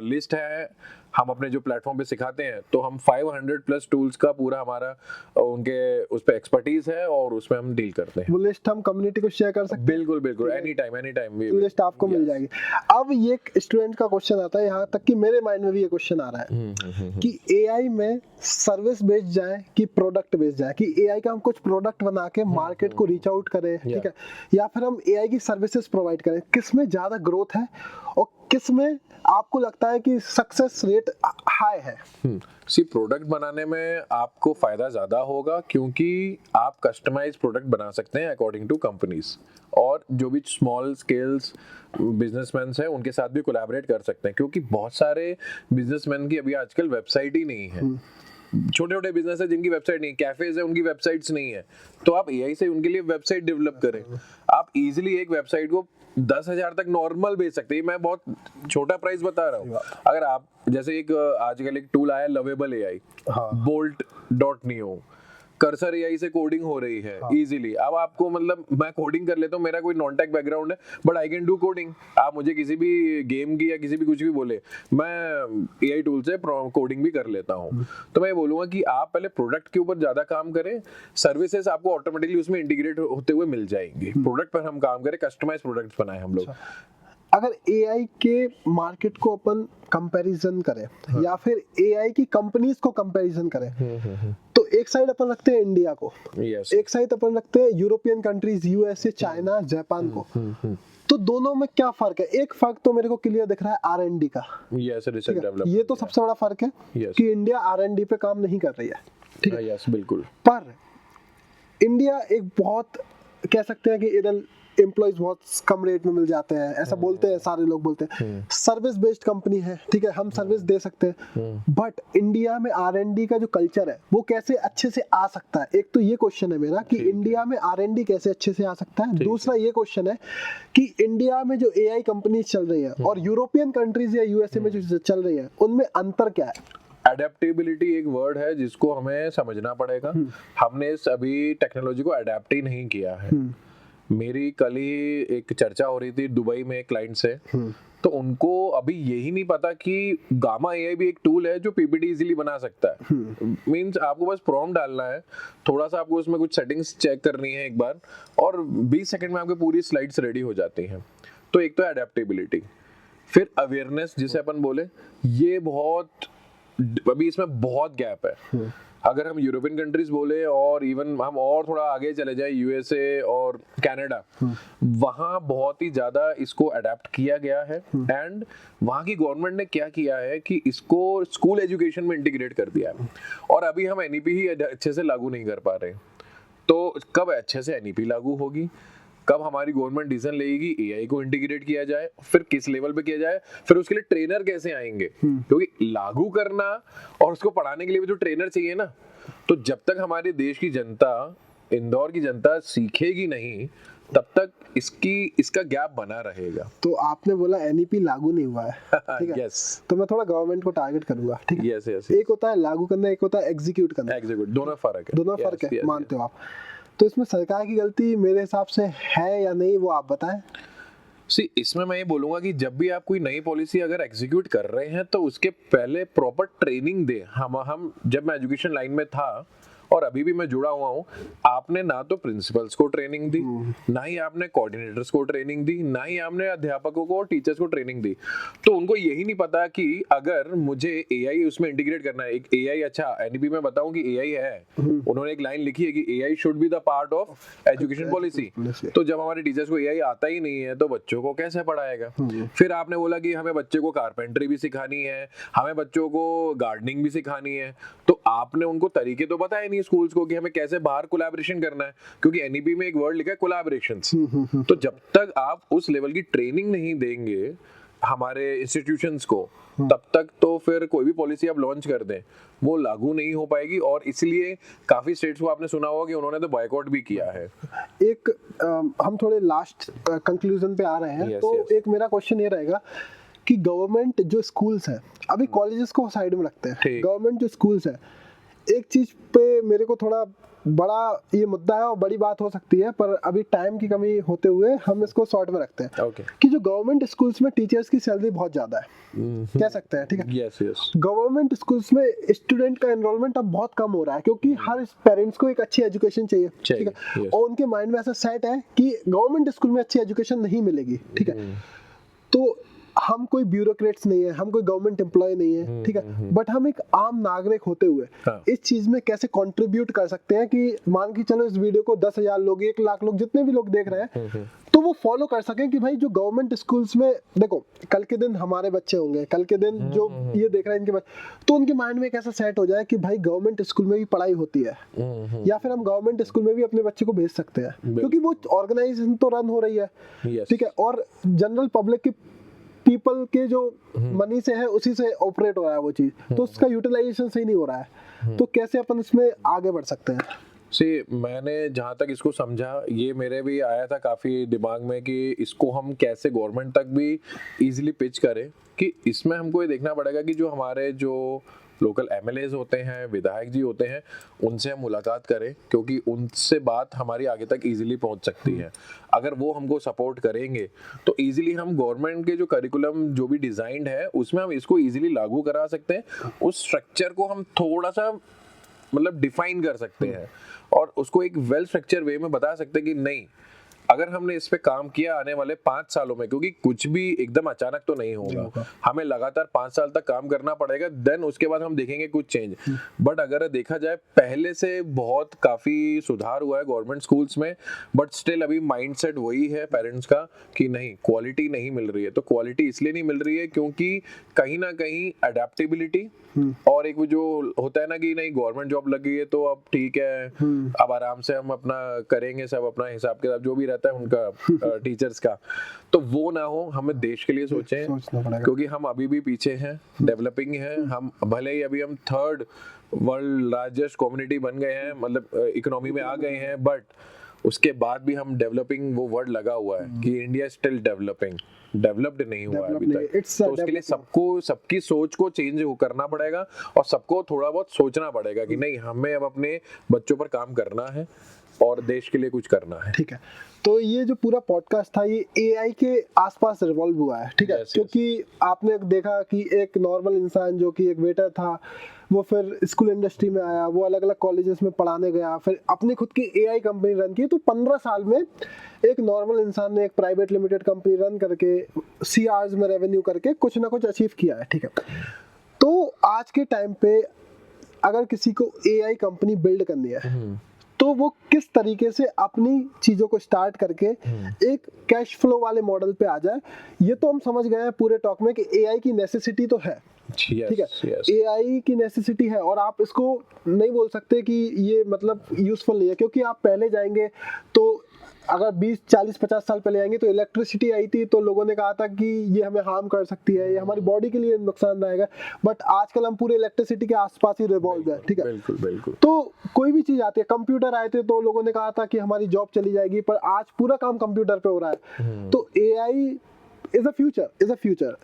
लिस्ट है, हम अपने जो प्लेटफॉर्म पे सिखाते हैं, तो हम 500+ टूल्स का पूरा हमारा उनके उस पे एक्सपर्टीज है और उसमें हम डील करते हैं। वो लिस्ट हम कम्युनिटी को शेयर कर सकते हैं? बिल्कुल बिल्कुल, एनी टाइम लिस्ट आपको मिल जाएगी। अब ये एक स्टूडेंट का क्वेश्चन आता है, यहाँ तक कि मेरे माइंड में भी ये क्वेश्चन आ रहा है कि AI में सर्विस बेस्ड जाए कि प्रोडक्ट बेस्ड जाए, कि AI का हम कुछ प्रोडक्ट बना के मार्केट को रीच आउट करें, ठीक है, या फिर हम AI की सर्विसेज प्रोवाइड करें, किस में ज्यादा ग्रोथ है और किस में आपको लगता है कि सक्सेस रेट हाई है? सी, प्रोडक्ट बनाने में आपको फायदा ज्यादा होगा, क्योंकि आप कस्टमाइज प्रोडक्ट बना सकते हैं अकॉर्डिंग टू कंपनीज, और जो भी स्मॉल स्केल्स बिजनेसमैन हैं उनके साथ भी कोलैबोरेट कर सकते हैं, क्योंकि बहुत सारे बिजनेसमैन की अभी आजकल वेबसाइट ही नहीं है। छोटे छोटे बिजनेस है जिनकी वेबसाइट नहीं, कैफेज है उनकी वेबसाइट्स नहीं है, तो आप AI से उनके लिए वेबसाइट डेवलप करें। आप इजीली एक वेबसाइट को 10,000 तक नॉर्मल बेच सकते हैं। मैं बहुत छोटा प्राइस बता रहा हूँ। अगर आप जैसे एक आजकल एक टूल आया lovable AI, bolt.neo, cursor AI से कोडिंग हो रही है इजीली। अब आपको मतलब मैं कोडिंग कर लेता हूँ, मेरा कोई नॉन टेक बैकग्राउंड है but I can do coding. आप मुझे किसी भी गेम की या किसी भी कुछ भी बोले, मैं एआई टूल से कोडिंग भी कर लेता हूँ। तो मैं ये बोलूंगा कि आप पहले प्रोडक्ट के ऊपर ज्यादा काम करें, सर्विसेज आपको ऑटोमेटिकली उसमें इंटीग्रेट होते हुए मिल जाएंगी। प्रोडक्ट पर हम काम करें, कस्टमाइज प्रोडक्ट्स बनाए हम लोग। अगर एआई के मार्केट को अपन कंपैरिजन करें या फिर एआई की कंपनीज को कंपैरिजन करें, तो एक साइड अपन रखते हैं इंडिया को, एक साइड अपन रखते हैं European countries, USA, China, Japan को। तो दोनों में क्या फर्क है? एक फर्क तो मेरे को क्लियर दिख रहा है आर&डी का। ये तो सबसे बड़ा फर्क है कि इंडिया आर&डी पे काम नहीं कर रही है, ठीक है? बिल्कुल। पर इंडिया एक बहुत कह सकते हैं कि इधर एम्प्लॉइज बहुत कम रेट में मिल जाते हैं, ऐसा बोलते हैं, सारे लोग बोलते हैं। सर्विस बेस्ड कंपनी है, ठीक है, हम सर्विस दे सकते हैं। बट इंडिया में आर&डी का जो कल्चर है वो कैसे अच्छे से आ सकता है? एक तो ये क्वेश्चन है मेरा कि इंडिया में आर&डी कैसे अच्छे से आ सकता है। दूसरा ये क्वेश्चन है कि इंडिया में जो एआई कंपनीज चल रही है और यूरोपियन कंट्रीज या यूएसए में जो चल रही है, उनमें अंतर क्या है? एडेप्टेबिलिटी एक वर्ड है जिसको हमें समझना पड़ेगा। हमने अभी टेक्नोलॉजी को अडेप्ट ही नहीं किया है। मेरी कल ही एक चर्चा हो रही थी दुबई में एक क्लाइंट से, तो उनको अभी यही नहीं पता कि गामा एआई भी एक टूल है जो पीपीटी इजीली बना सकता है। मींस आपको बस प्रॉम्प्ट डालना है, थोड़ा सा आपको उसमें कुछ सेटिंग्स चेक करनी है एक बार, और 20 सेकंड में आपकी पूरी स्लाइड्स रेडी हो जाती हैं। तो एक तो एडेप्टेबिलिटी, फिर अवेयरनेस जिसे अपन बोले, ये बहुत अभी इसमें बहुत गैप है। अगर हम यूरोपियन कंट्रीज बोले और इवन हम और थोड़ा आगे चले जाए यूएसए और कनाडा, वहाँ बहुत ही ज्यादा इसको अडेप्ट किया गया है। एंड वहाँ की गवर्नमेंट ने क्या किया है कि इसको स्कूल एजुकेशन में इंटीग्रेट कर दिया है, और अभी हम एनईपी ही अच्छे से लागू नहीं कर पा रहे। तो कब अच्छे से एनईपी लागू होगी, कब हमारी गवर्नमेंट डिसीजन लेगी एआई को इंटीग्रेट किया जाए, फिर किस लेवल पे किया जाए, फिर उसके लिए ट्रेनर कैसे आएंगे, क्योंकि लागू करना और उसको पढ़ाने के लिए भी तो ट्रेनर चाहिए ना। तो जब तक हमारे देश की जनता, इंदौर की जनता सीखेगी नहीं, तब तक इसका गैप बना रहेगा। तो आपने बोला एनईपी लागू नहीं हुआ है, ठीक है? यस। तो मैं थोड़ा गवर्नमेंट को टारगेट करूंगा, ठीक है? Yes yes. एक होता है लागू करना, एक होता है एग्जीक्यूट करना। दोनों फर्क है, मानते हो आप? तो इसमें सरकार की गलती मेरे हिसाब से है या नहीं, वो आप बताएं। इसमें मैं ये बोलूंगा कि जब भी आप कोई नई पॉलिसी अगर एग्जीक्यूट कर रहे हैं तो उसके पहले प्रॉपर ट्रेनिंग दे। हम जब मैं एजुकेशन लाइन में था और अभी भी मैं जुड़ा हुआ हूँ, आपने ना तो प्रिंसिपल्स को ट्रेनिंग दी, ना ही आपने कोऑर्डिनेटर्स को ट्रेनिंग दी, ना ही आपने अध्यापकों को और टीचर्स को ट्रेनिंग दी। तो उनको यही नहीं पता कि अगर मुझे एआई उसमें इंटीग्रेट करना है, एक एआई, अच्छा एनईपी में बताऊं कि एआई है, उन्होंने एक लाइन लिखी है कि AI should be the part of education policy. तो जब हमारे टीचर्स को एआई आता ही नहीं है तो बच्चों को कैसे पढ़ाएगा? फिर आपने बोला कि हमें बच्चे को कारपेंटरी भी सिखानी है, हमें बच्चों को गार्डनिंग भी सिखानी है, तो आपने उनको तरीके तो बताए नहीं स्कूल्स को कि हमें कैसे बाहर कोलैबोरेशन करना है, क्योंकि एनईपी में एक वर्ड लिखा है कोलैबोरेशंस। तो जब तक आप उस लेवल की ट्रेनिंग नहीं देंगे हमारे इंस्टीट्यूशंस को, तब तक तो फिर कोई भी पॉलिसी आप लॉन्च कर दें वो लागू नहीं हो पाएगी। और इसलिए काफी स्टेट्स को आपने सुना होगा कि उन्होंने तो बॉयकॉट भी किया है। एक हम थोड़े लास्ट कंक्लूजन पे आ रहे हैं। तो एक मेरा क्वेश्चन ये रहेगा कि गवर्नमेंट जो स्कूल्स है, अभी कॉलेजेस को साइड में रखते हैं, गवर्नमेंट जो स्कूल्स है, एक चीज पे मेरे को थोड़ा बड़ा ये मुद्दा है और बड़ी बात हो सकती है, पर अभी टाइम की कमी होते हुए हम इसको शॉर्ट में रखते हैं। कि जो गवर्नमेंट स्कूल्स में टीचर्स की सैलरी बहुत ज्यादा है, कह सकते हैं, ठीक है? यस। गवर्नमेंट स्कूल्स में स्टूडेंट का एनरोलमेंट अब बहुत कम हो रहा है, क्योंकि हर पेरेंट्स को एक अच्छी एजुकेशन चाहिए, ठीक है? और उनके माइंड में ऐसा सेट है कि गवर्नमेंट स्कूल में अच्छी एजुकेशन नहीं मिलेगी, ठीक है? तो हम कोई ब्यूरोक्रेट्स नहीं है, हम कोई गवर्नमेंट एम्प्लॉय नहीं है, ठीक है? बट हम एक आम नागरिक होते हुए इस चीज में कैसे कंट्रीब्यूट कर सकते हैं कि मान के चलो इस वीडियो को 10,000 लोग, 1 लाख लोग, जितने भी लोग देख रहे हैं, तो वो फॉलो कर सकें कि भाई जो गवर्नमेंट स्कूल्स में, देखो कल के दिन हमारे बच्चे होंगे, कल के दिन जो ये देख रहे हैं इनके बच्चे, तो उनके माइंड में एक ऐसा सेट हो जाए कि भाई गवर्नमेंट स्कूल में भी पढ़ाई होती है, या फिर हम गवर्नमेंट स्कूल में भी अपने बच्चे को भेज सकते हैं, क्योंकि वो ऑर्गेनाइजेशन तो रन हो रही है, ठीक है? और जनरल पब्लिक की पीपल के जो मनी से है उसी से ऑपरेट हो रहा है वो चीज, तो उसका यूटिलाइजेशन सही नहीं हो रहा है। तो कैसे अपन इसमें आगे बढ़ सकते हैं? मैंने जहाँ तक इसको समझा, ये मेरे भी आया था काफी दिमाग में कि इसको हम कैसे गवर्नमेंट तक भी इजीली पिच करें, कि इसमें हमको ये देखना पड़ेगा कि जो हमारे जो लोकल एमएलएज होते हैं, विधायक जी होते हैं, उनसे हम मुलाकात करें, क्योंकि उनसे बात हमारी आगे तक इजीली पहुंच सकती है। अगर वो हमको सपोर्ट करेंगे तो इजीली हम गवर्नमेंट के जो करिकुलम जो भी डिजाइंड है उसमें हम इसको इजीली लागू करा सकते हैं। उस स्ट्रक्चर को हम थोड़ा सा मतलब डिफाइन कर सकते हैं और उसको एक वेल स्ट्रक्चर वे में बता सकते हैं कि नहीं, अगर हमने इस पे काम किया आने वाले 5 सालों में, क्योंकि कुछ भी एकदम अचानक तो नहीं होगा, हमें लगातार 5 साल तक काम करना पड़ेगा, देन उसके बाद हम देखेंगे कुछ चेंज। बट अगर देखा जाए पहले से बहुत काफी सुधार हुआ है गवर्नमेंट स्कूल्स में, बट स्टिल अभी माइंडसेट वही है पेरेंट्स का कि नहीं, क्वालिटी नहीं मिल रही है। तो क्वालिटी इसलिए नहीं मिल रही है क्योंकि कहीं ना कहीं अडेप्टेबिलिटी और एक वो जो होता है ना कि नहीं गवर्नमेंट जॉब लगी है तो अब ठीक है, अब आराम से हम अपना करेंगे, सब अपना हिसाब किताब जो भी रहता है उनका टीचर्स का, तो वो ना हो। हमें देश के लिए सोचें, क्योंकि हम अभी भी पीछे हैं, डेवलपिंग है। हम भले ही अभी हम 3rd वर्ल्ड लार्जेस्ट कम्युनिटी बन गए हैं, मतलब इकोनॉमी में आ गए हैं, बट उसके बाद भी हम डेवलपिंग वो वर्ड लगा हुआ है कि इंडिया स्टिल डेवलपिंग, डेवलप्ड नहीं हुआ है अभी तक। तो उसके लिए सबको सबकी सोच को चेंज करना पड़ेगा और सबको थोड़ा बहुत सोचना पड़ेगा कि नहीं, हमें अब अपने बच्चों पर काम करना है और देश के लिए कुछ करना है। ठीक है, तो ये जो पूरा पॉडकास्ट था ये एआई के आसपास रिवॉल्व हुआ है, ठीक है। क्योंकि आपने देखा कि एक नॉर्मल इंसान जो कि एक वेटर था, वो फिर स्कूल इंडस्ट्री में आया, वो अलग अलग कॉलेजेस में पढ़ाने गया, फिर अपनी खुद की एआई कंपनी रन की। तो 15 साल में एक नॉर्मल इंसान ने एक प्राइवेट लिमिटेड कंपनी रन करके सीआर्स में रेवेन्यू करके कुछ ना कुछ अचीव किया है, ठीक है। तो आज के टाइम पे अगर किसी को एआई कंपनी बिल्ड करनी है तो वो किस तरीके से अपनी चीजों को स्टार्ट करके एक कैश फ्लो वाले मॉडल पे आ जाए, ये तो हम समझ गए हैं पूरे टॉक में कि एआई की नेसेसिटी तो है, ठीक है। एआई की नेसेसिटी है और आप इसको नहीं बोल सकते कि ये मतलब यूजफुल नहीं है, क्योंकि आप पहले जाएंगे तो अगर 20, 40, 50 साल पहले आएंगे तो इलेक्ट्रिसिटी आई थी तो लोगों ने कहा था कि ये हमें हार्म कर सकती है, ये हमारी बॉडी के लिए नुकसानदायक है। बट आजकल हम पूरे इलेक्ट्रिसिटी के आसपास ही रिवॉल्व है, ठीक है। बिल्कुल बिल्कुल। तो कोई भी चीज आती है, कंप्यूटर आए थे तो लोगों ने कहा था कि हमारी जॉब चली जाएगी, पर आज पूरा काम कंप्यूटर पे हो रहा है। तो AI is a future,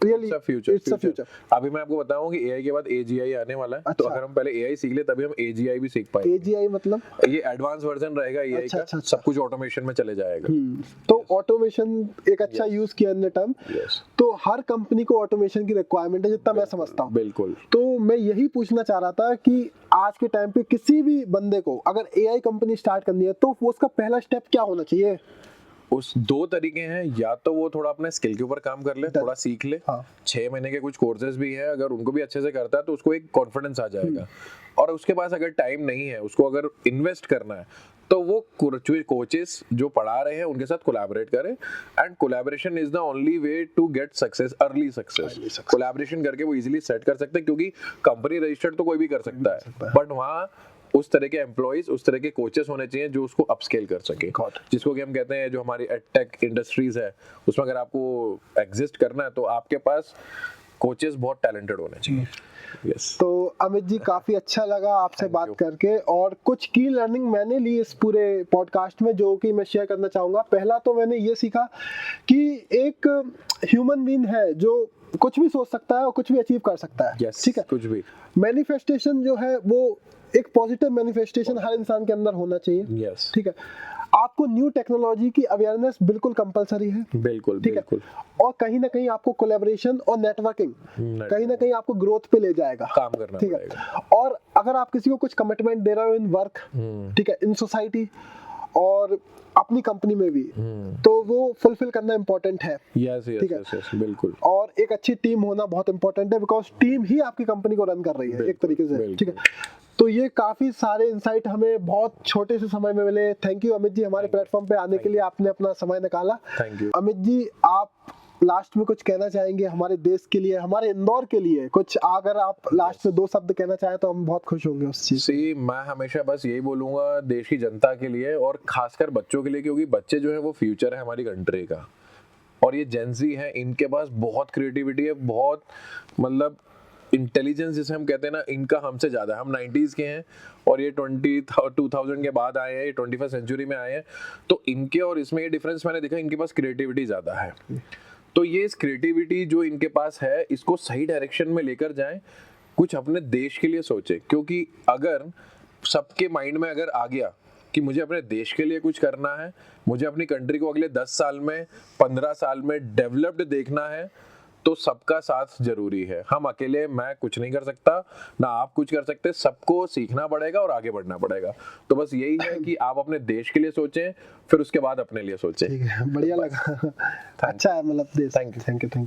really it's a future। अभी मैं आपको बताऊं कि एआई के बाद एजीआई आने वाला है। तो अगर हम पहले एआई सीख ले तभी हम एजीआई भी सीख पाएंगे। एजीआई मतलब ये एडवांस वर्जन रहेगा एआई का, सब कुछ ऑटोमेशन में चले जाएगा। तो ऑटोमेशन एक अच्छा यूज किया हमने टर्म। तो हर कंपनी को ऑटोमेशन की रिक्वायरमेंट है जितना मैं समझता हूँ। बिल्कुल। तो मैं यही पूछना चाह रहा था कि आज के टाइम पे किसी भी बंदे को अगर एआई कंपनी स्टार्ट करनी है तो उसका पहला स्टेप क्या होना चाहिए? उस 2 तरीके हैं, या तो वो थोड़ा अपने स्किल के ऊपर काम कर ले, थोड़ा सीख ले। 6 महीने के कुछ कोर्सेज भी हैं, अगर उनको भी अच्छे से करता है तो उसको एक कॉन्फिडेंस आ जाएगा। और उसके पास अगर टाइम नहीं है, उसको अगर इन्वेस्ट करना है, तो वो कोचेस जो पढ़ा रहे हैं उनके साथ कोलैबोरेट करें। And collaboration is the only way to get success, early success. Collaboration करके वो इजीली सेट कर सकते हैं, क्योंकि कंपनी रजिस्टर्ड तो कोई भी कर सकता है, बट वहाँ उस तरह के एम्प्लॉइज, उस तरह के कोचेस होने चाहिए जो उसको अपस्केल कर सके, जिसको कि हम कहते हैं जो हमारी एडटेक इंडस्ट्रीज है उसमें अगर आपको एग्जिस्ट करना है तो आपके पास कोचेस बहुत टैलेंटेड होने चाहिए। Yes. तो अमित जी काफी अच्छा लगा आपसे बात करके, और कुछ की लर्निंग मैंने ली इस पूरे पॉडकास्ट में जो कि मैं शेयर करना चाहूंगा। पहला तो मैंने ये सीखा कि एक ह्यूमन बीइंग है जो कुछ भी सोच सकता है और कुछ भी अचीव कर सकता है, ठीक है। कुछ भी मैनिफेस्टेशन जो है वो एक पॉजिटिव मैनिफेस्टेशन हर इंसान के अंदर होना चाहिए, ठीक है। आपको न्यू टेक्नोलॉजी की अवेयरनेस बिल्कुल कंपलसरी है, बिल्कुल ठीक है। और कहीं ना कहीं आपको कोलैबोरेशन और नेटवर्किंग कहीं ना कहीं आपको ग्रोथ पे ले जाएगा, काम करना ठीक है। और अगर आप किसी को कुछ कमिटमेंट दे रहे हो इन वर्क, ठीक है, इन सोसाइटी और अपनी कंपनी में भी, तो वो फुलफिल करना इम्पोर्टेंट है। ठीक है, बिल्कुल। और एक अच्छी टीम होना बहुत इम्पोर्टेंट है, बिकॉज टीम ही आपकी कंपनी को रन कर रही है एक तरीके से, ठीक है। तो ये काफी सारे इंसाइट हमें बहुत छोटे से समय में मिले। थैंक यू अमित जी हमारे प्लेटफॉर्म पे आने के लिए, आपने अपना समय निकाला। थैंक यू अमित जी, आप लास्ट में कुछ कहना चाहेंगे हमारे देश के लिए, हमारे इंदौर के लिए कुछ? अगर आप लास्ट में 2 शब्द कहना चाहें तो हम बहुत खुश होंगे उस चीज से। मैं हमेशा बस यही बोलूंगा देश की जनता के लिए और खासकर बच्चों के लिए, क्योंकि बच्चे जो है वो फ्यूचर है हमारी कंट्री का। और ये जेनजी है, इनके पास बहुत क्रिएटिविटी है, बहुत मतलब इंटेलिजेंस जिसे हम कहते हैं ना, इनका हमसे ज्यादा है। हम 90s के हैं और ये 2000 के बाद आए हैं, ये 21st सेंचुरी में आए हैं। तो इनके और इसमें ये डिफरेंस मैंने देखा, इनके पास क्रिएटिविटी ज्यादा है। तो ये इस क्रिएटिविटी जो इनके पास है, इसको सही डायरेक्शन में लेकर जाएं कुछ अपने देश के लिए सोचे, क्योंकि अगर सबके माइंड में अगर आ गया कि मुझे अपने देश के लिए कुछ करना है, मुझे अपनी कंट्री को अगले 10 साल में 15 साल में डेवलप्ड देखना है, तो सबका साथ जरूरी है। हम अकेले मैं कुछ नहीं कर सकता, ना आप कुछ कर सकते, सबको सीखना पड़ेगा और आगे बढ़ना पड़ेगा। तो बस यही है कि आप अपने देश के लिए सोचें, फिर उसके बाद अपने लिए सोचें। ठीक है, बढ़िया लगा। अच्छा है मतलब देश। Thank you.